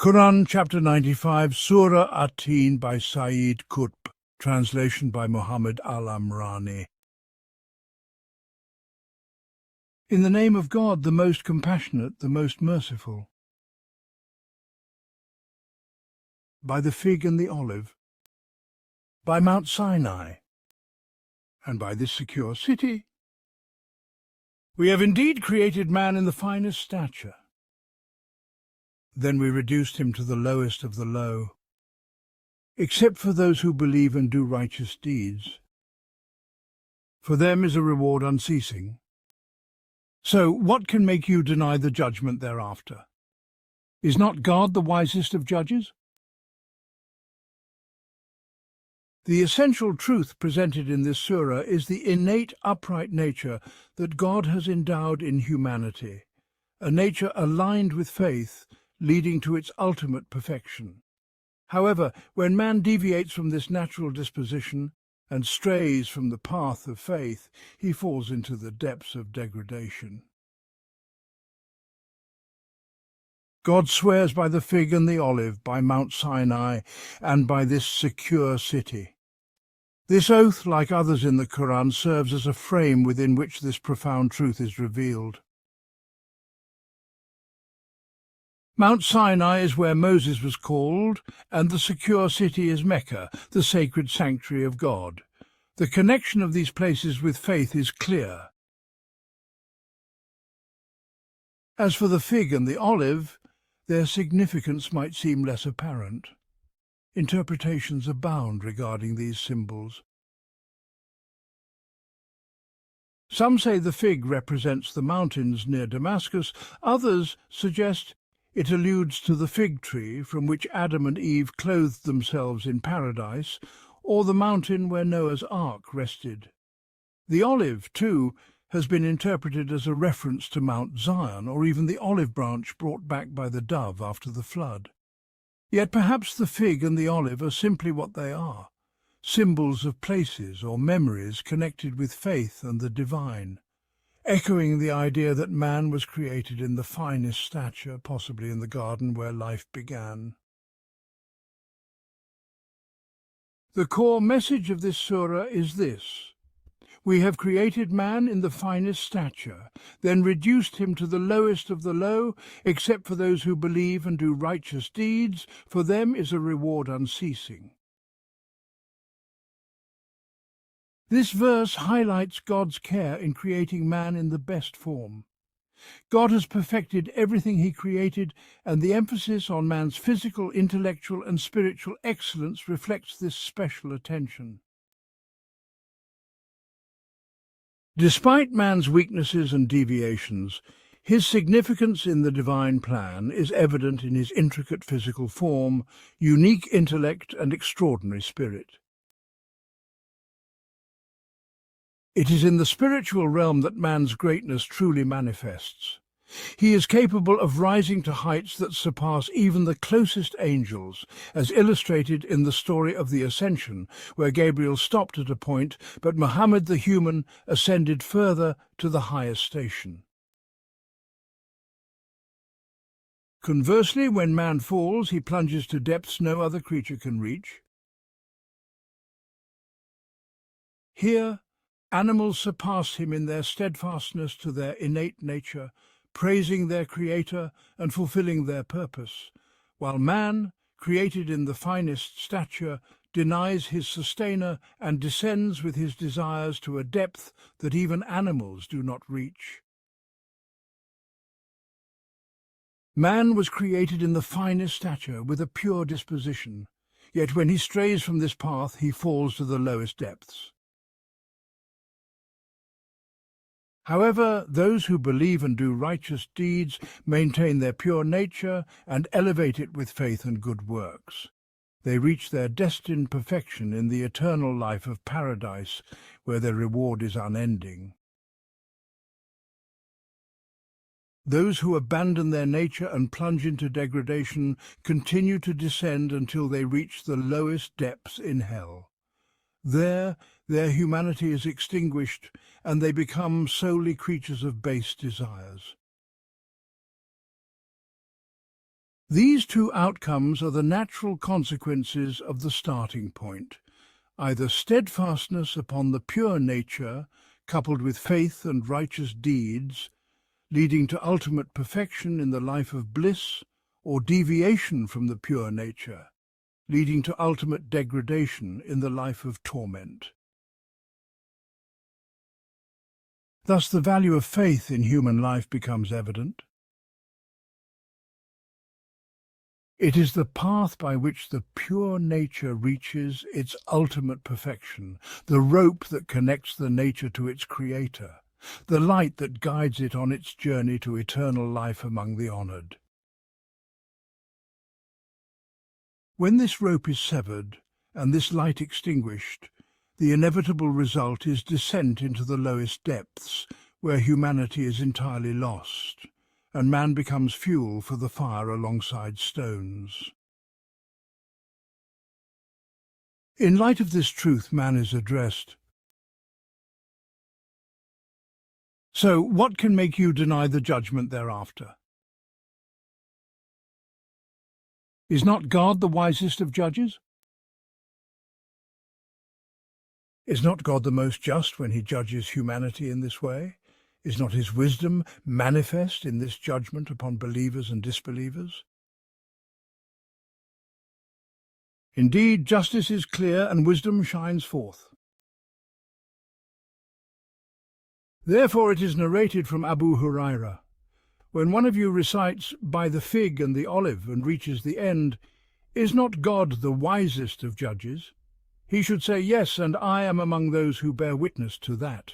Qur'an chapter 95, Surah At-Tin by Sayyid Qutb, translation by Muhammad Al-Amrani. In the name of God, the most compassionate, the most merciful. By the fig and the olive, by Mount Sinai, and by this secure city. We have indeed created man in the finest stature. Then we reduced him to the lowest of the low, except for those who believe and do righteous deeds. For them is a reward unceasing. So what can make you deny the judgment thereafter? Is not God the wisest of judges? The essential truth presented in this surah is the innate upright nature that God has endowed in humanity, a nature aligned with faith, leading to its ultimate perfection. However, when man deviates from this natural disposition and strays from the path of faith, he falls into the depths of degradation. God swears by the fig and the olive, by Mount Sinai, and by this secure city. This oath, like others in the Qur'an, serves as a frame within which this profound truth is revealed. Mount Sinai is where Moses was called, and the secure city is Mecca, the sacred sanctuary of God. The connection of these places with faith is clear. As for the fig and the olive, their significance might seem less apparent. Interpretations abound regarding these symbols. Some say the fig represents the mountains near Damascus, others suggest it alludes to the fig tree from which Adam and Eve clothed themselves in paradise, or the mountain where Noah's ark rested. The olive, too, has been interpreted as a reference to Mount Zion, or even the olive branch brought back by the dove after the flood. Yet perhaps the fig and the olive are simply what they are, symbols of places or memories connected with faith and the divine, echoing the idea that man was created in the finest stature, possibly in the garden where life began. The core message of this surah is this: we have created man in the finest stature, then reduced him to the lowest of the low, except for those who believe and do righteous deeds. For them is a reward unceasing. This verse highlights God's care in creating man in the best form. God has perfected everything he created, and the emphasis on man's physical, intellectual, and spiritual excellence reflects this special attention. Despite man's weaknesses and deviations, his significance in the divine plan is evident in his intricate physical form, unique intellect, and extraordinary spirit. It is in the spiritual realm that man's greatness truly manifests. He is capable of rising to heights that surpass even the closest angels, as illustrated in the story of the Ascension, where Gabriel stopped at a point, but Muhammad the human ascended further to the highest station. Conversely, when man falls, he plunges to depths no other creature can reach. Here, animals surpass him in their steadfastness to their innate nature, praising their Creator and fulfilling their purpose, while man, created in the finest stature, denies his sustainer and descends with his desires to a depth that even animals do not reach. Man was created in the finest stature with a pure disposition, yet when he strays from this path he falls to the lowest depths. However, those who believe and do righteous deeds maintain their pure nature and elevate it with faith and good works. They reach their destined perfection in the eternal life of paradise, where their reward is unending. Those who abandon their nature and plunge into degradation continue to descend until they reach the lowest depths in hell. There, their humanity is extinguished, and they become solely creatures of base desires. These two outcomes are the natural consequences of the starting point, either steadfastness upon the pure nature, coupled with faith and righteous deeds, leading to ultimate perfection in the life of bliss, or deviation from the pure nature, leading to ultimate degradation in the life of torment. Thus the value of faith in human life becomes evident. It is the path by which the pure nature reaches its ultimate perfection, the rope that connects the nature to its creator, the light that guides it on its journey to eternal life among the honored. When this rope is severed and this light extinguished, the inevitable result is descent into the lowest depths, where humanity is entirely lost, and man becomes fuel for the fire alongside stones. In light of this truth, man is addressed. So, what can make you deny the judgment thereafter? Is not God the wisest of judges? Is not God the most just when he judges humanity in this way? Is not his wisdom manifest in this judgment upon believers and disbelievers? Indeed, justice is clear and wisdom shines forth. Therefore it is narrated from Abu Hurairah, when one of you recites by the fig and the olive and reaches the end, is not God the wisest of judges? He should say, yes, and I am among those who bear witness to that.